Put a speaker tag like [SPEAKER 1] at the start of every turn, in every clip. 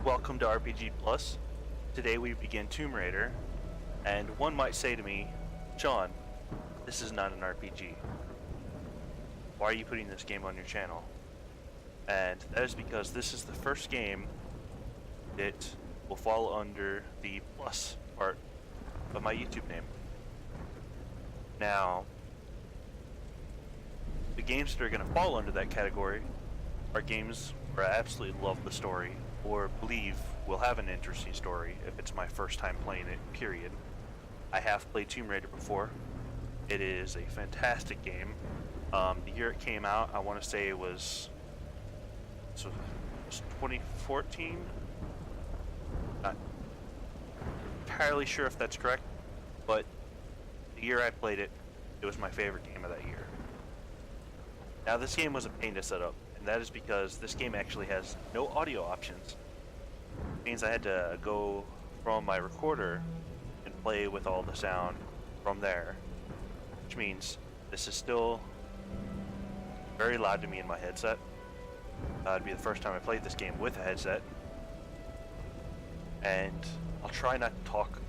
[SPEAKER 1] Welcome to RPG Plus. Today we begin Tomb Raider, and one might say to me, Sean, this is not an RPG. Why are you putting this game on your channel? And that is because this is the first game that will fall under the plus part of my YouTube name. Now, the games that are going to fall under that category are games where I absolutely love the story, or believe will have an interesting story if it's my first time playing it, period. I have played Tomb Raider before. It is a fantastic game. The year it came out, I want to say it was 2014? Not entirely sure if that's correct, but the year I played it, it was my favorite game of that year. Now this game was a pain to set up, and that is because this game actually has no audio options. It means I had to go from my recorder and play with all the sound from there, which means this is still very loud to me in my headset. It'd be the first time I played this game with a headset, and I'll try not to talk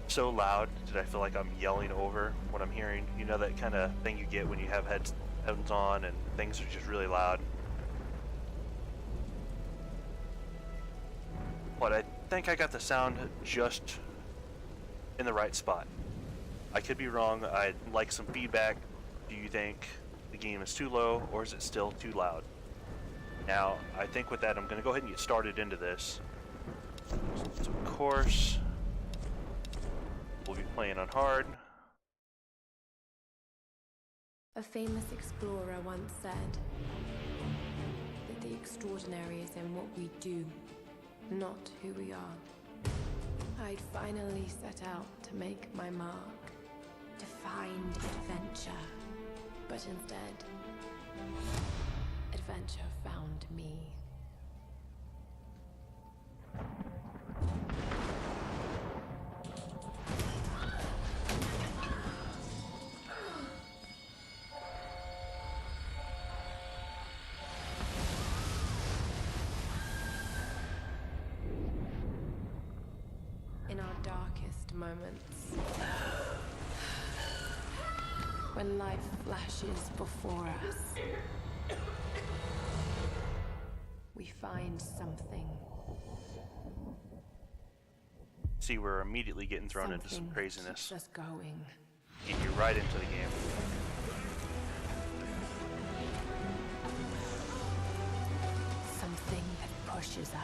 [SPEAKER 1] so loud that I feel like I'm yelling over what I'm hearing. You know that kind of thing you get when you have headphones on and things are just really loud. But I think I got the sound just in the right spot. I could be wrong. I'd like some feedback. Do you think the game is too low, or is it still too loud? Now, I think with that, I'm going to go ahead and get started into this. So, of course, we'll be playing on hard.
[SPEAKER 2] A famous explorer once said that the extraordinary is in what we do, not who we are. I'd finally set out to make my mark, to find adventure. But instead, adventure found me. In our darkest moments, when life flashes before us, we find something.
[SPEAKER 1] See, we're immediately getting thrown into some craziness.
[SPEAKER 2] Keeps us going.
[SPEAKER 1] Get you right into the game.
[SPEAKER 2] Something that pushes us.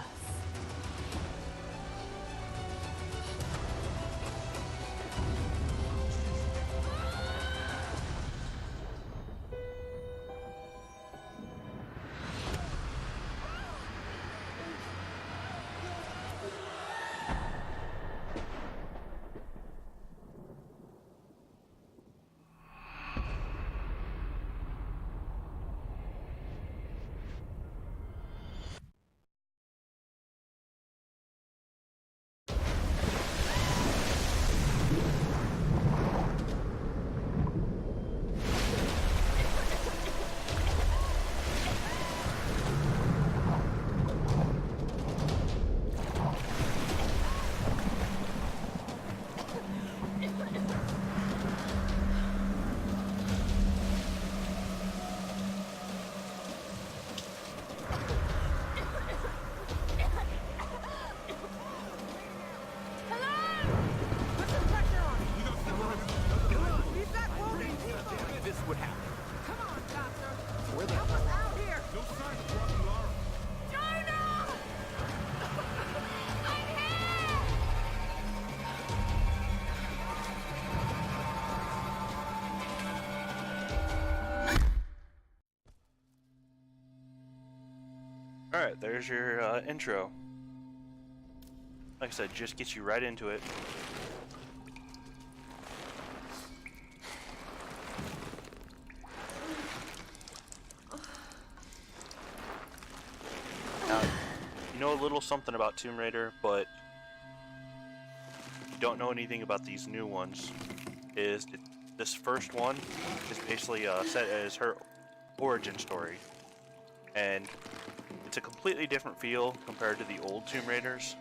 [SPEAKER 1] Alright, there's your intro. Like I said, just gets you right into it. Now, you know a little something about Tomb Raider, but you don't know anything about these new ones. This first one is basically set as her origin story, and it's a completely different feel compared to the old Tomb Raiders.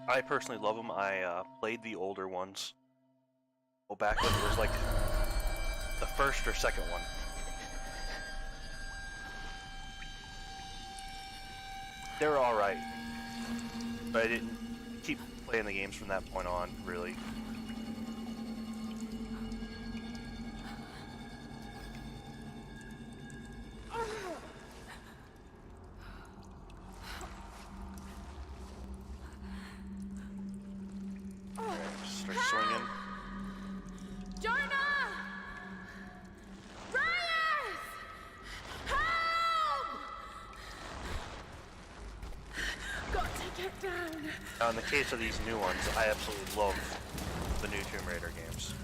[SPEAKER 1] I personally love them. I played the older ones. Well, back when it was like the first or second one. They were alright. But I didn't keep playing the games from that point on, really. Start swinging.
[SPEAKER 2] Jonah! Brian! Help! Got to get down.
[SPEAKER 1] Now, in the case of these new ones, I absolutely love the new Tomb Raider games.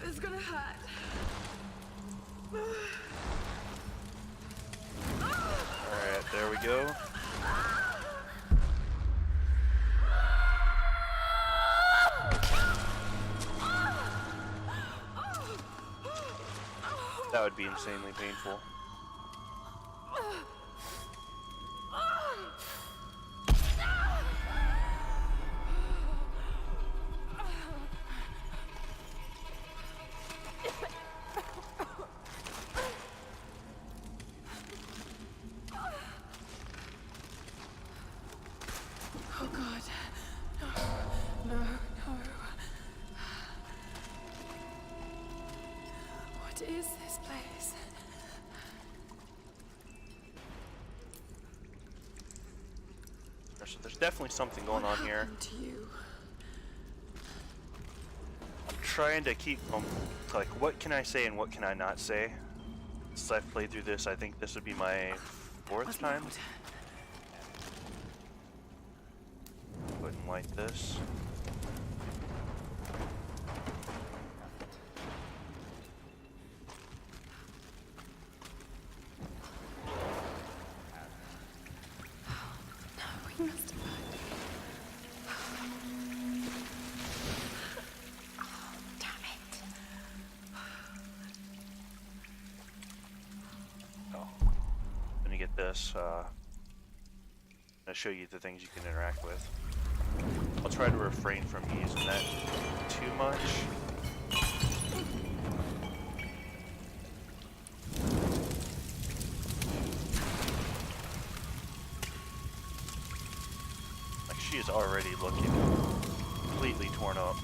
[SPEAKER 2] This is gonna hurt.
[SPEAKER 1] Alright, there we go. That would be insanely painful.
[SPEAKER 2] Oh God. No, no, no. What is this place?
[SPEAKER 1] There's definitely something going on here.
[SPEAKER 2] Happened to you?
[SPEAKER 1] I'm trying to keep like, what can I say and what can I not say? Since I've played through this, I think this would be my fourth time. Go ahead and light this.
[SPEAKER 2] We must have damn it.
[SPEAKER 1] Oh. When you get this, I'm gonna show you the things you can interact with. I'll try to refrain from using that too much. Like, she is already looking completely torn up.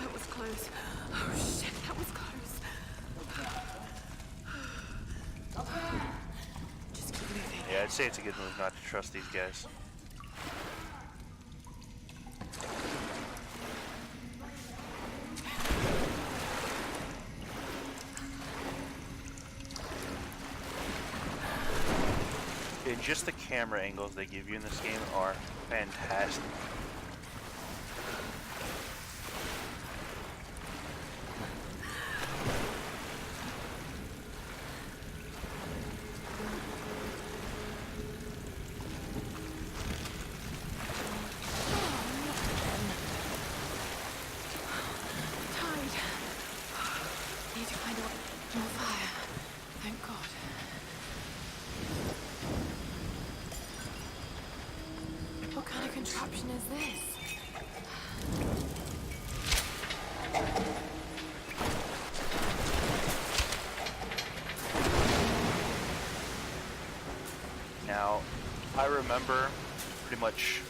[SPEAKER 2] That was close. Oh shit, that was close. Just keep moving.
[SPEAKER 1] Yeah, I'd say it's a good move not to trust these guys. And just the camera angles they give you in this game are fantastic.
[SPEAKER 2] Tide. Need to find more fire. Thank God. What kind of contraption is this?
[SPEAKER 1] Now, I remember pretty much,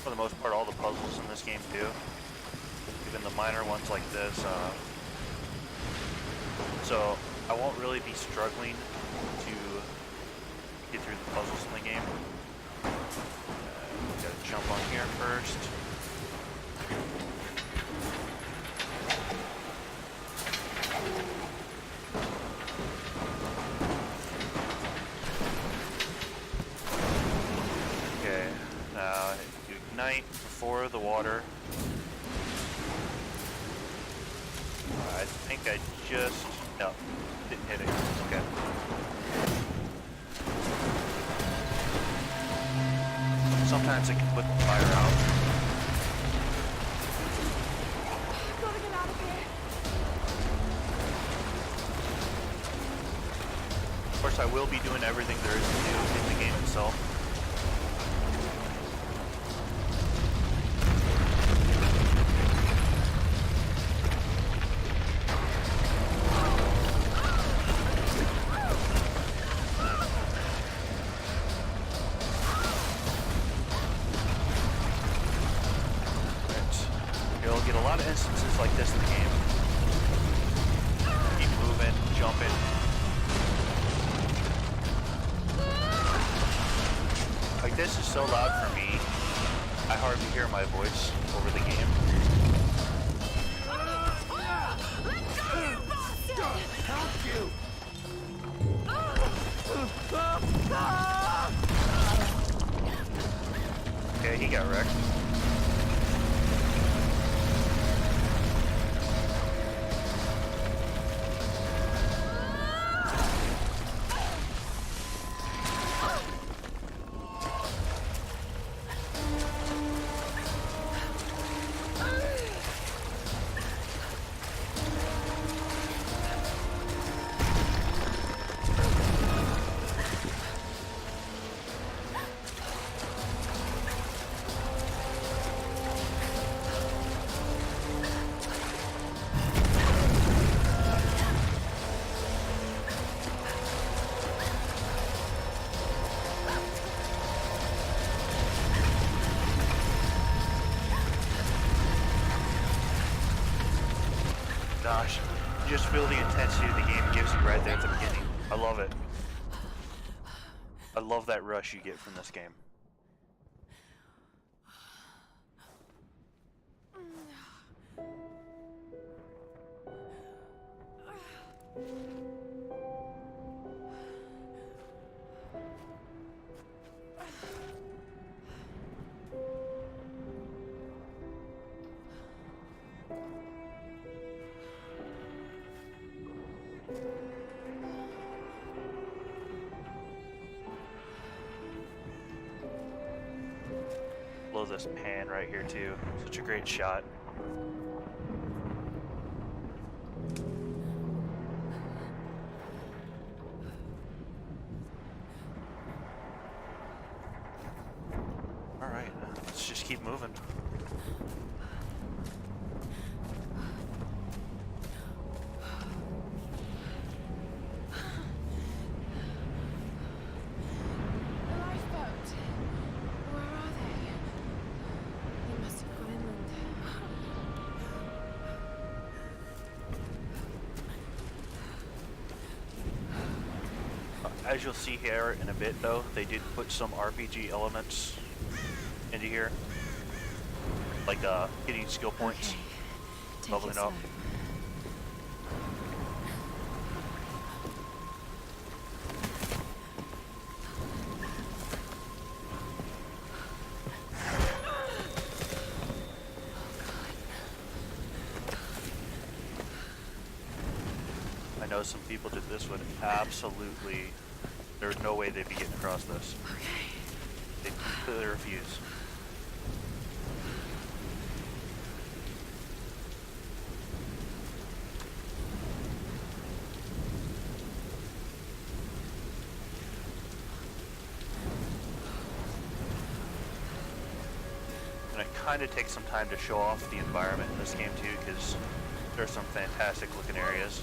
[SPEAKER 1] for the most part, all the puzzles in this game too. Even the minor ones like this. So, I won't really be struggling to get through the puzzles in the game. Gotta jump on here first. ignite before the water. I think I just... no, didn't hit it. Okay. Sometimes it can put the fire out.
[SPEAKER 2] Gotta get out of here.
[SPEAKER 1] Of course, I will be doing everything there is to do in the game itself. You'll get a lot of instances like this in the game. Keep moving, jumping. Like, this is so loud for me, I hardly hear my voice over the game.
[SPEAKER 3] Help you!
[SPEAKER 1] Okay, he got wrecked. Gosh, you just feel the intensity the game gives you right there at the beginning. I love it. I love that rush you get from this game. Love this pan right here too. Such a great shot. All right, let's just keep moving.
[SPEAKER 2] The lifeboat. Where are they? They must have gone inland.
[SPEAKER 1] As you'll see here in a bit though, they did put some RPG elements into here. Like getting skill points,
[SPEAKER 2] Okay. Take
[SPEAKER 1] leveling
[SPEAKER 2] it
[SPEAKER 1] up.
[SPEAKER 2] slow.
[SPEAKER 1] I know some people did this would absolutely, there's no way they'd be getting across this.
[SPEAKER 2] Okay.
[SPEAKER 1] They completely refuse. And it kind of takes some time to show off the environment in this game too, because there's some fantastic looking areas.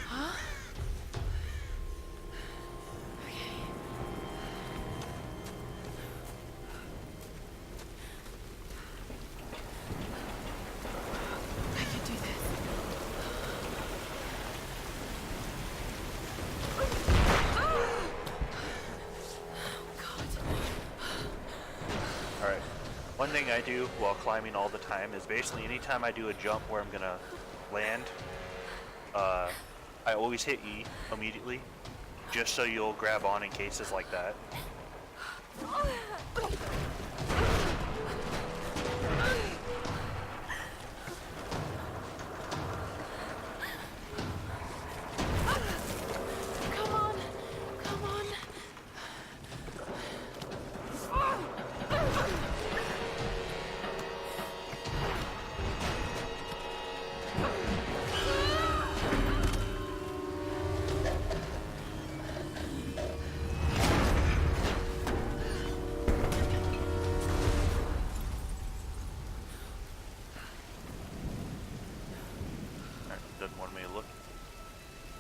[SPEAKER 2] Huh? Okay. I can do this.
[SPEAKER 1] One thing I do while climbing all the time is basically anytime I do a jump where I'm gonna land, I always hit E immediately, just so you'll grab on in cases like that. Doesn't want me to look.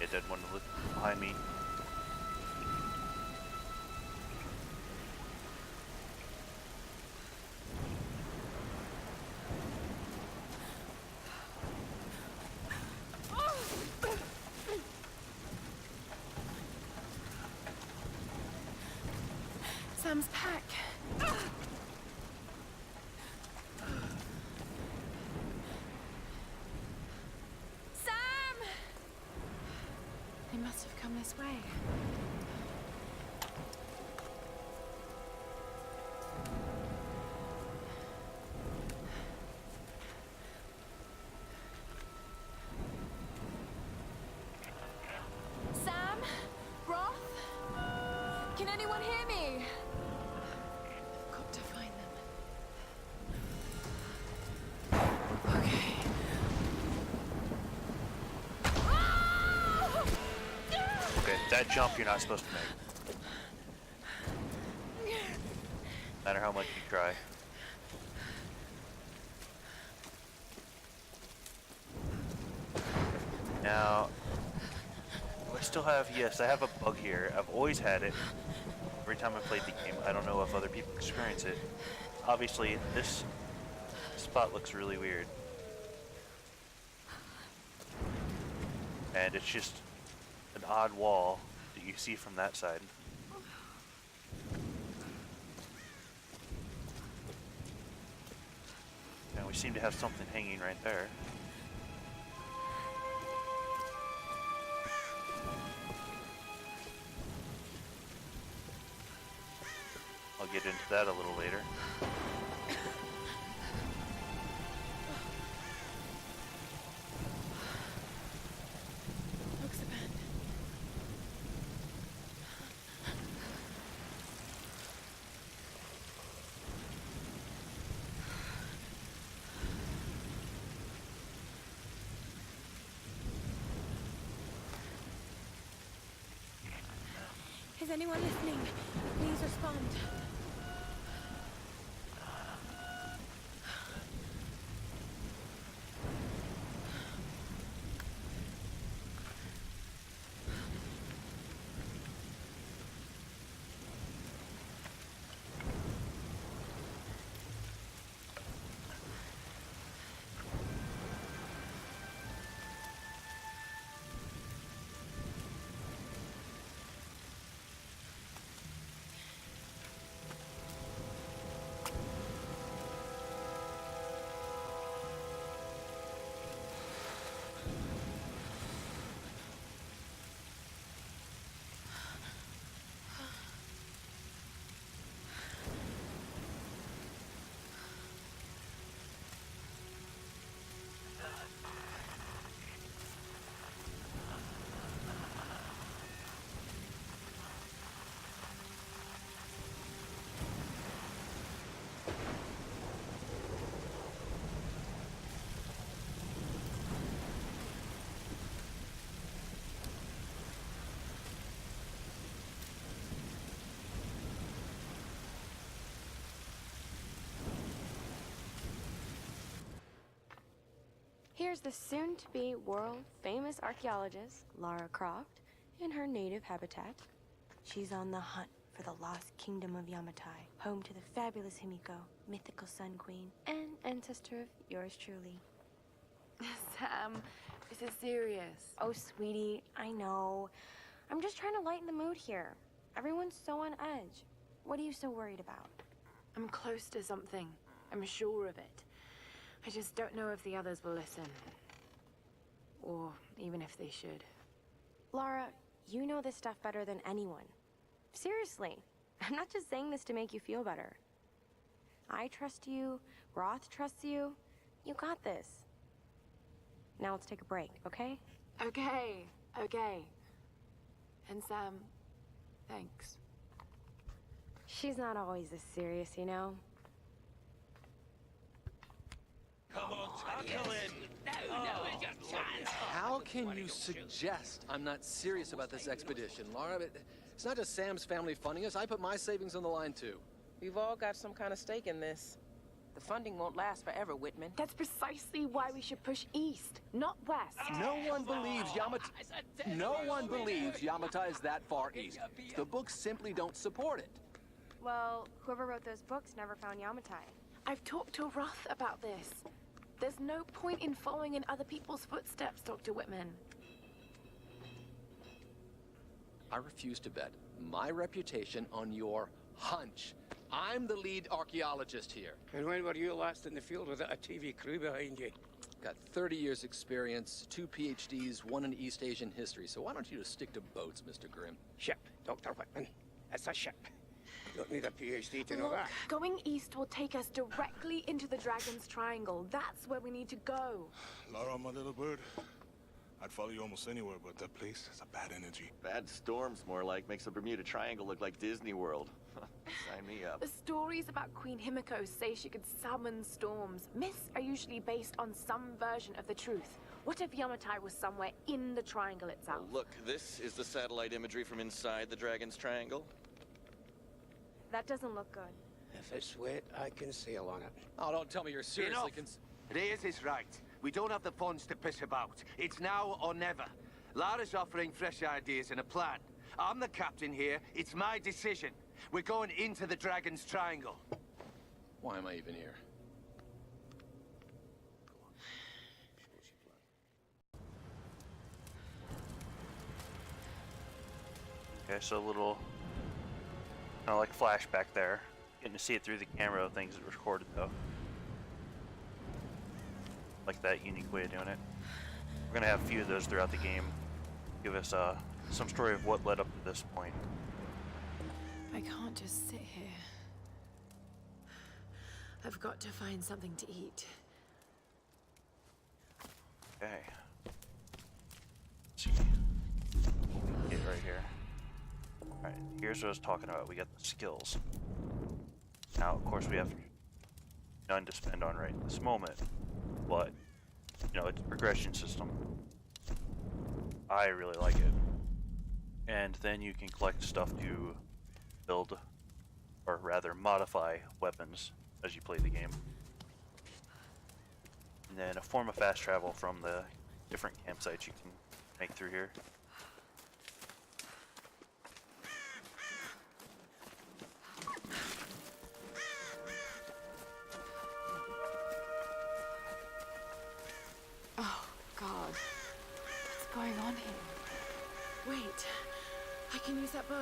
[SPEAKER 1] It doesn't want to look behind me.
[SPEAKER 2] Sam's pack. They must have come this way. Sam? Roth? Can anyone hear me? I've got to find them. Okay.
[SPEAKER 1] Okay, that jump you're not supposed to make. No matter how much you try. Now, do I still have, yes, I have a bug here. I've always had it. Every time I played the game, I don't know if other people experience it. Obviously, this spot looks really weird. And it's just an odd wall that you see from that side. And we seem to have something hanging right there. I'll get into that a little later.
[SPEAKER 2] Looks abandoned. Is anyone listening? Please respond. Here's the soon-to-be world-famous archaeologist, Lara Croft, in her native habitat. She's on the hunt for the lost kingdom of Yamatai, home to the fabulous Himiko, mythical Sun Queen, and ancestor of yours truly.
[SPEAKER 4] Sam, this is serious.
[SPEAKER 2] Oh, sweetie, I know. I'm just trying to lighten the mood here. Everyone's so on edge. What are you so worried about?
[SPEAKER 4] I'm close to something. I'm sure of it. I just don't know if the others will listen. Or even if they should.
[SPEAKER 5] Lara, you know this stuff better than anyone. Seriously, I'm not just saying this to make you feel better. I trust you, Roth trusts you. You got this. Now let's take a break, okay?
[SPEAKER 4] Okay, okay. And Sam, thanks.
[SPEAKER 5] She's not always this serious, you know?
[SPEAKER 3] Come on, tackle him!
[SPEAKER 6] How can you suggest I'm not serious about this expedition, Lara? It's not just Sam's family funding us. I put my savings on the line, too.
[SPEAKER 7] We've all got some kind of stake in this. The funding won't last forever, Whitman.
[SPEAKER 4] That's precisely why we should push east, not west.
[SPEAKER 6] No one believes Yamata is that far east. The books simply don't support it.
[SPEAKER 5] Well, whoever wrote those books never found Yamatai.
[SPEAKER 4] I've talked to Roth about this. There's no point in following in other people's footsteps, Dr. Whitman.
[SPEAKER 6] I refuse to bet my reputation on your hunch. I'm the lead archaeologist here.
[SPEAKER 3] And when were you last in the field without a TV crew behind you?
[SPEAKER 6] Got 30 years experience, 2 PhDs, 1 in East Asian history. So why don't you just stick to boats, Mr. Grimm?
[SPEAKER 3] Ship, Dr. Whitman. It's a ship. You don't need a PhD to know
[SPEAKER 4] Look,
[SPEAKER 3] that.
[SPEAKER 4] going east will take us directly into the Dragon's Triangle. That's where we need to go.
[SPEAKER 8] Lara, my little bird. I'd follow you almost anywhere, but that place has a bad energy.
[SPEAKER 9] Bad storms, more like. Makes the Bermuda Triangle look like Disney World. Sign me up.
[SPEAKER 4] The stories about Queen Himiko say she could summon storms. Myths are usually based on some version of the truth. What if Yamatai was somewhere in the triangle itself?
[SPEAKER 9] Well, look, this is the satellite imagery from inside the Dragon's Triangle.
[SPEAKER 5] That doesn't look good.
[SPEAKER 3] If it's wet, I can sail on it.
[SPEAKER 6] Oh, don't tell me you're seriously
[SPEAKER 10] Reyes is right. We don't have the funds to piss about. It's now or never. Lara's offering fresh ideas and a plan. I'm the captain here. It's my decision. We're going into the Dragon's Triangle.
[SPEAKER 6] Why am I even here?
[SPEAKER 1] Okay, so a little kind of like flashback there. Getting to see it through the camera of things that recorded though. Like that unique way of doing it. We're gonna have a few of those throughout the game. Give us some story of what led up to this point.
[SPEAKER 4] I can't just sit here. I've got to find something to eat.
[SPEAKER 1] Okay. Let's see. Get right here. Alright, here's what I was talking about. We got the skills. Now, of course, we have none to spend on right this moment. But, you know, it's a progression system. I really like it. And then you can collect stuff to build, or rather modify, weapons as you play the game. And then a form of fast travel from the different campsites you can make through here.
[SPEAKER 4] Oh, God. What's going on here? Wait. I can use that bow.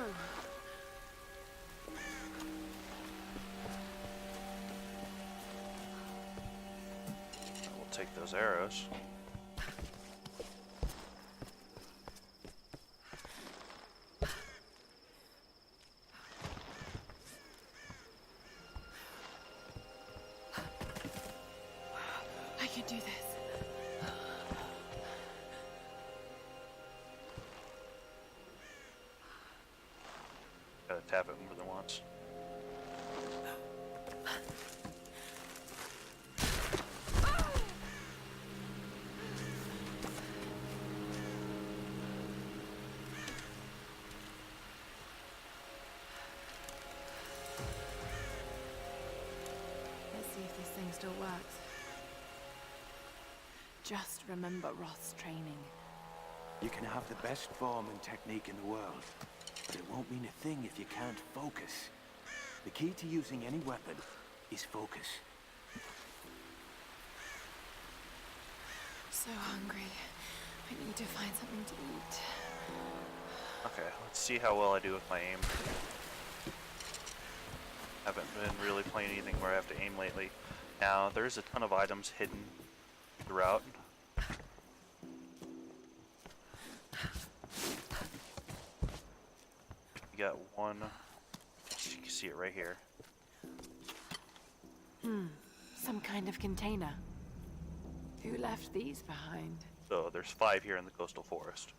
[SPEAKER 1] We'll take those arrows.
[SPEAKER 4] I can do this.
[SPEAKER 1] Gotta tap it more than once.
[SPEAKER 4] Let's see if this thing still works. Just remember Roth's training.
[SPEAKER 10] You can have the best form and technique in the world, but it won't mean a thing if you can't focus. The key to using any weapon is focus.
[SPEAKER 4] So hungry. I need to find something to eat.
[SPEAKER 1] Okay, let's see how well I do with my aim. Haven't been really playing anything where I have to aim lately. Now, there's a ton of items hidden throughout. You got one, you can see it right here.
[SPEAKER 11] Some kind of container. Who left these behind?
[SPEAKER 1] So there's 5 here in the coastal forest.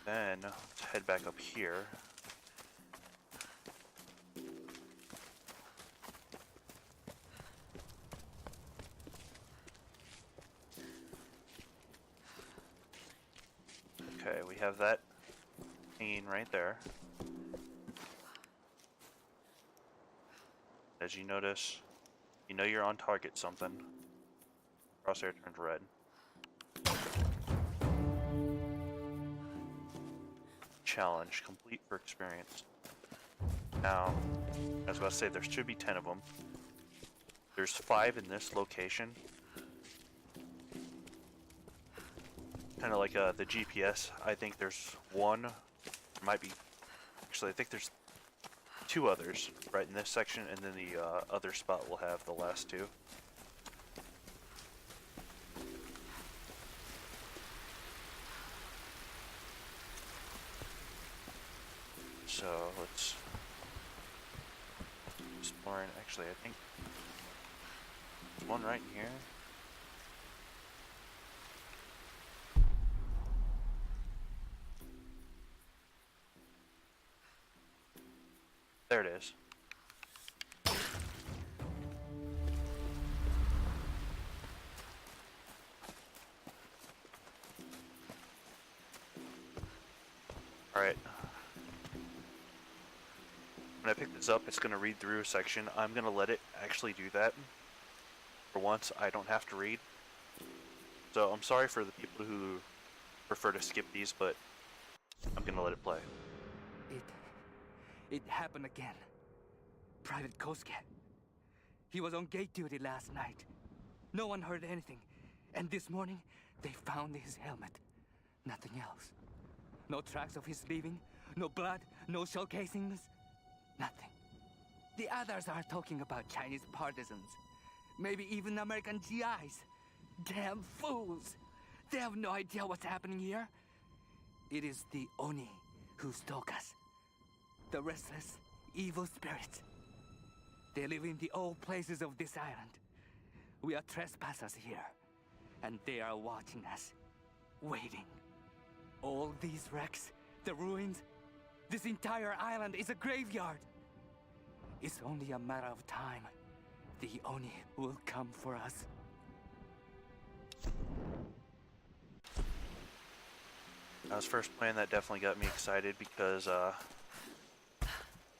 [SPEAKER 1] Then, let's head back up here. Okay, we have that hanging right there. As you notice, you know you're on target something. Crosshair turns red. Challenge, complete for experience. Now, I was about to say there should be 10 of them. There's 5 in this location. Kind of like the GPS. I think there's one. There might be. Actually, I think there's 2 others right in this section, and then the other spot will have the last 2. So let's exploring. Actually, I think there's one right in here. There it is. Alright. When I pick this up, it's going to read through a section. I'm going to let it actually do that. For once, I don't have to read. So I'm sorry for the people who prefer to skip these, but I'm going to let it play.
[SPEAKER 12] It happened again. Private Kosuke. He was on gate duty last night. No one heard anything. And this morning, they found his helmet. Nothing else. No tracks of his leaving, no blood, no shell casings. Nothing. The others are talking about Chinese partisans. Maybe even American GIs. Damn fools! They have no idea what's happening here. It is the Oni who stalk us. The restless, evil spirits. They live in the old places of this island. We are trespassers here, and they are watching us, waiting. All these wrecks, the ruins, this entire island is a graveyard. It's only a matter of time. The Oni will come for us.
[SPEAKER 1] I was first playing, that definitely got me excited because I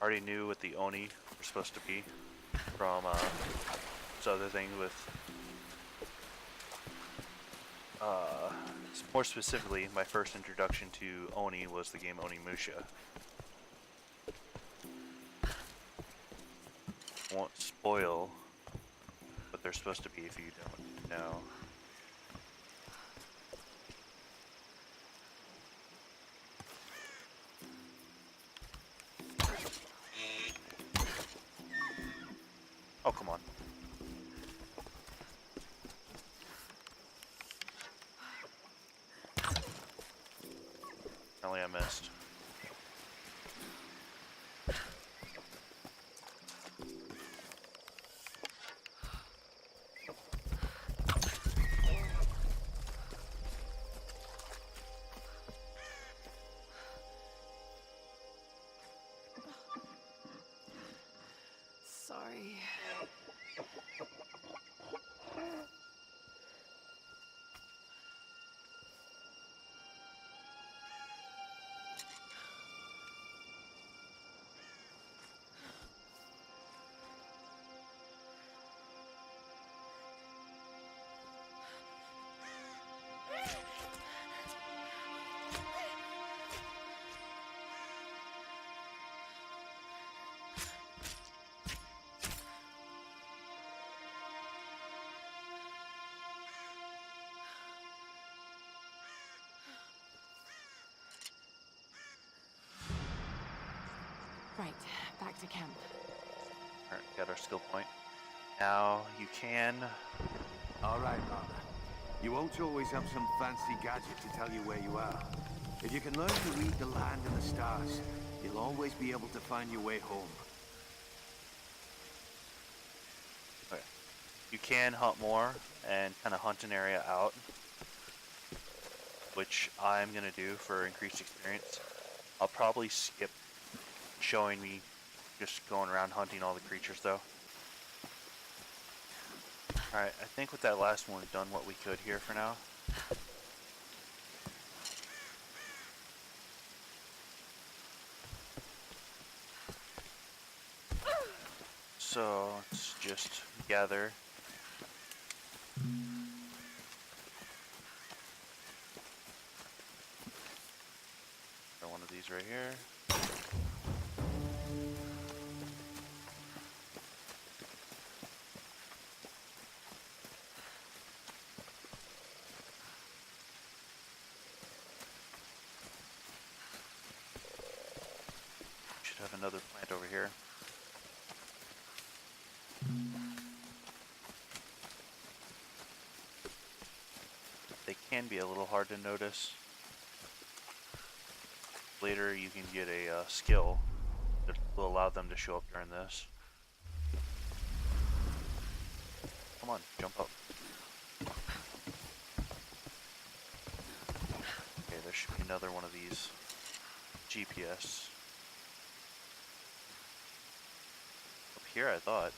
[SPEAKER 1] already knew what the Oni were supposed to be from this other thing with more specifically, my first introduction to Oni was the game Onimusha. Won't spoil what they're supposed to be if you don't know. Oh, come on. Apparently I missed.
[SPEAKER 11] Sorry. Right, back to camp.
[SPEAKER 1] Alright, got our skill point. Now you can...
[SPEAKER 10] All right, Lara. You won't always have some fancy gadget to tell you where you are. If you can learn to read the land and the stars, you'll always be able to find your way home.
[SPEAKER 1] Okay. You can hunt more and kind of hunt an area out, which I'm going to do for increased experience. I'll probably skip showing me just going around hunting all the creatures though. Alright, I think with that last one we've done what we could here for now. So let's just gather. Got one of these right here. Should have another plant over here. They can be a little hard to notice. Later you can get a skill that will allow them to show up during this. Come on, jump up. Okay, there should be another one of these GPS. Up here, I thought.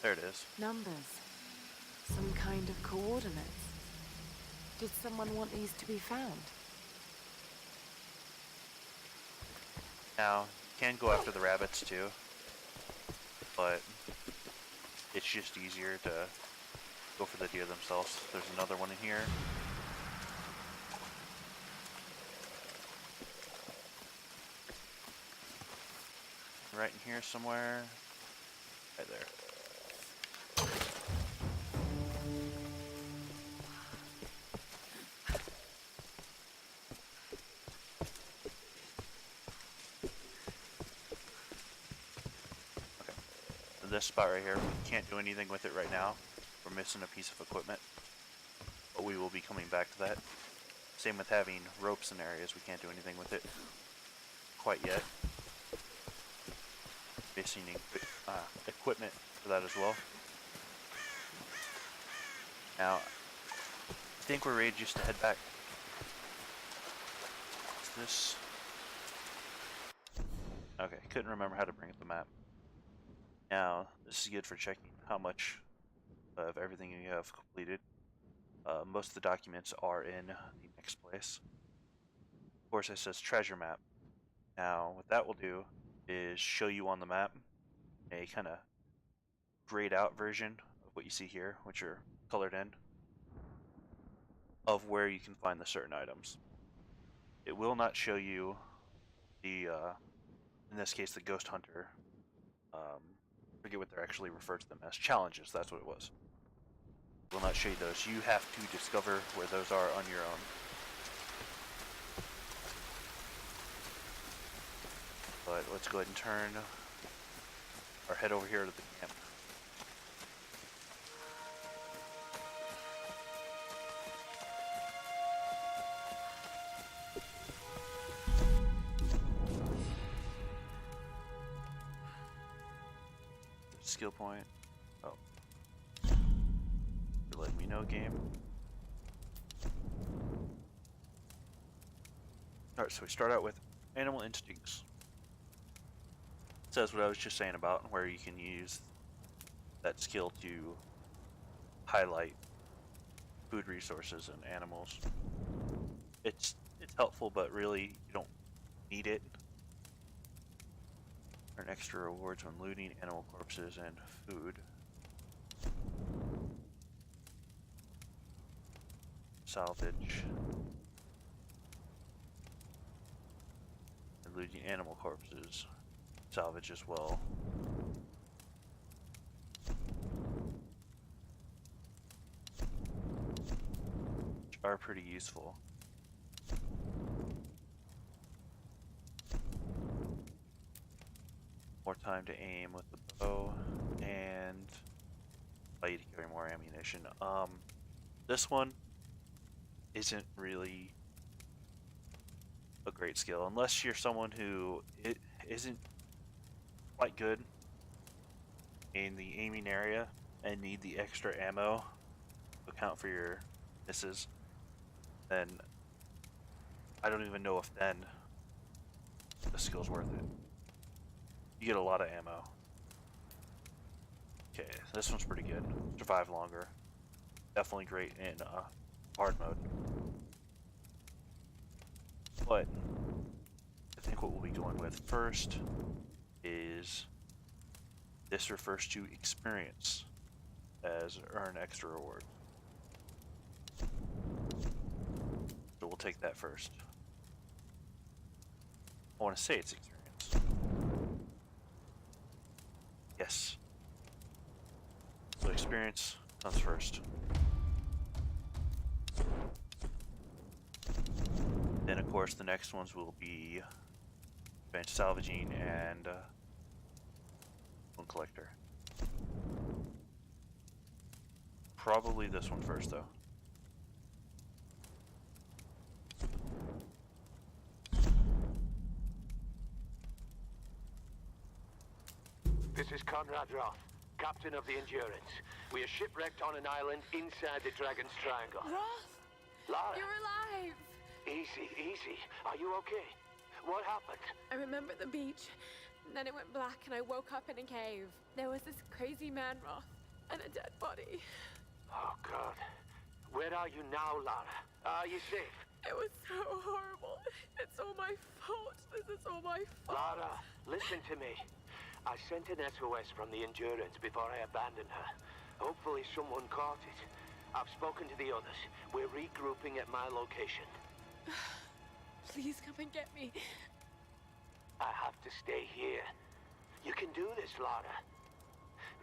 [SPEAKER 1] There it is.
[SPEAKER 11] Numbers. Some kind of coordinates. Did someone want these to be found?
[SPEAKER 1] Now, you can go after the rabbits too, but it's just easier to go for the deer themselves. There's another one in here. Right in here somewhere. Right there. This spot right here, we can't do anything with it right now. We're missing a piece of equipment, but we will be coming back to that. Same with having ropes in areas, we can't do anything with it quite yet. Missing equipment for that as well. Now, I think we're ready just to head back. What's this? Okay, couldn't remember how to bring up the map. Now, this is good for checking how much of everything you have completed. Most of the documents are in the next place. Of course, it says treasure map. Now, what that will do is show you on the map a kind of grayed out version of what you see here, which are colored in, of where you can find the certain items. It will not show you the, in this case, the ghost hunter. Forget what they're actually referred to them as. Challenges, that's what it was. Will not show you those. You have to discover where those are on your own. But let's go ahead and turn or head over here to the camp. Skill point. Oh. You're letting me know, game. Alright, so we start out with animal instincts. It says what I was just saying about where you can use that skill to highlight food resources and animals. It's helpful, but really you don't need it. Earn extra rewards when looting animal corpses and food. Salvage. And looting animal corpses. Salvage as well. Which are pretty useful. more time to aim with the bow, and allow you to carry more ammunition. This one isn't really a great skill unless you're someone who isn't quite good in the aiming area and need the extra ammo to account for your misses. Then I don't even know if then the skill's worth it. You get a lot of ammo. Okay, this one's pretty good. Survive longer. Definitely great in hard mode. But I think what we'll be going with first is this refers to experience as earn extra reward. So we'll take that first. I want to say it's experience. Yes. So experience comes first. Then of course the next ones will be advanced salvaging and one collector. Probably this one first though.
[SPEAKER 10] This is Conrad Roth, captain of the Endurance. We are shipwrecked on an island inside the Dragon's Triangle.
[SPEAKER 11] Roth!
[SPEAKER 10] Lara!
[SPEAKER 11] You're alive!
[SPEAKER 10] Easy, easy. Are you okay? What happened?
[SPEAKER 11] I remember the beach. Then it went black and I woke up in a cave. There was this crazy man, Roth, and a dead body.
[SPEAKER 10] Oh, God. Where are you now, Lara? Are you safe?
[SPEAKER 11] It was so horrible. It's all my fault. This is all my fault.
[SPEAKER 10] Lara, listen to me. I sent an SOS from the Endurance before I abandoned her. Hopefully someone caught it. I've spoken to the others. We're regrouping at my location.
[SPEAKER 11] Please come and get me.
[SPEAKER 10] I have to stay here. You can do this, Lara.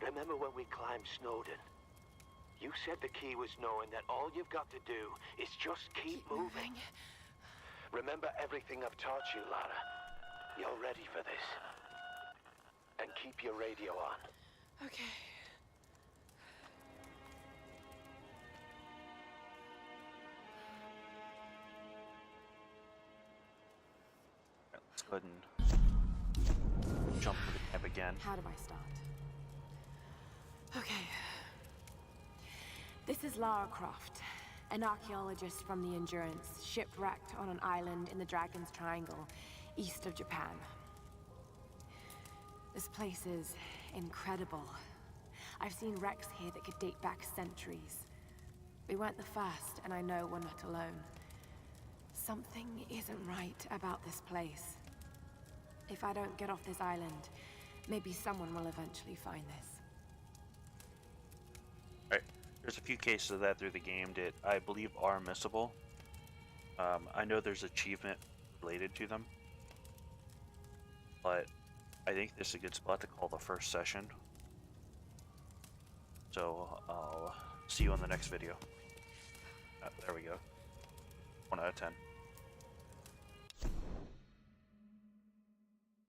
[SPEAKER 10] Remember when we climbed Snowden? You said the key was knowing that all you've got to do is just keep moving. Remember everything I've taught you, Lara. You're ready for this. And keep your radio on.
[SPEAKER 11] Okay.
[SPEAKER 1] Let's go ahead and jump to the camp again.
[SPEAKER 5] How do I start? Okay. This is Lara Croft, an archaeologist from the Endurance, shipwrecked on an island in the Dragon's Triangle, east of Japan. This place is incredible. I've seen wrecks here that could date back centuries. We weren't the first, and I know we're not alone. Something isn't right about this place. If I don't get off this island, maybe someone will eventually find this.
[SPEAKER 1] Alright, there's a few cases of that through the game that I believe are missable. I know there's achievement related to them, but I think this is a good spot to call the first session. So I'll see you on the next video. There we go. 1 out of 10.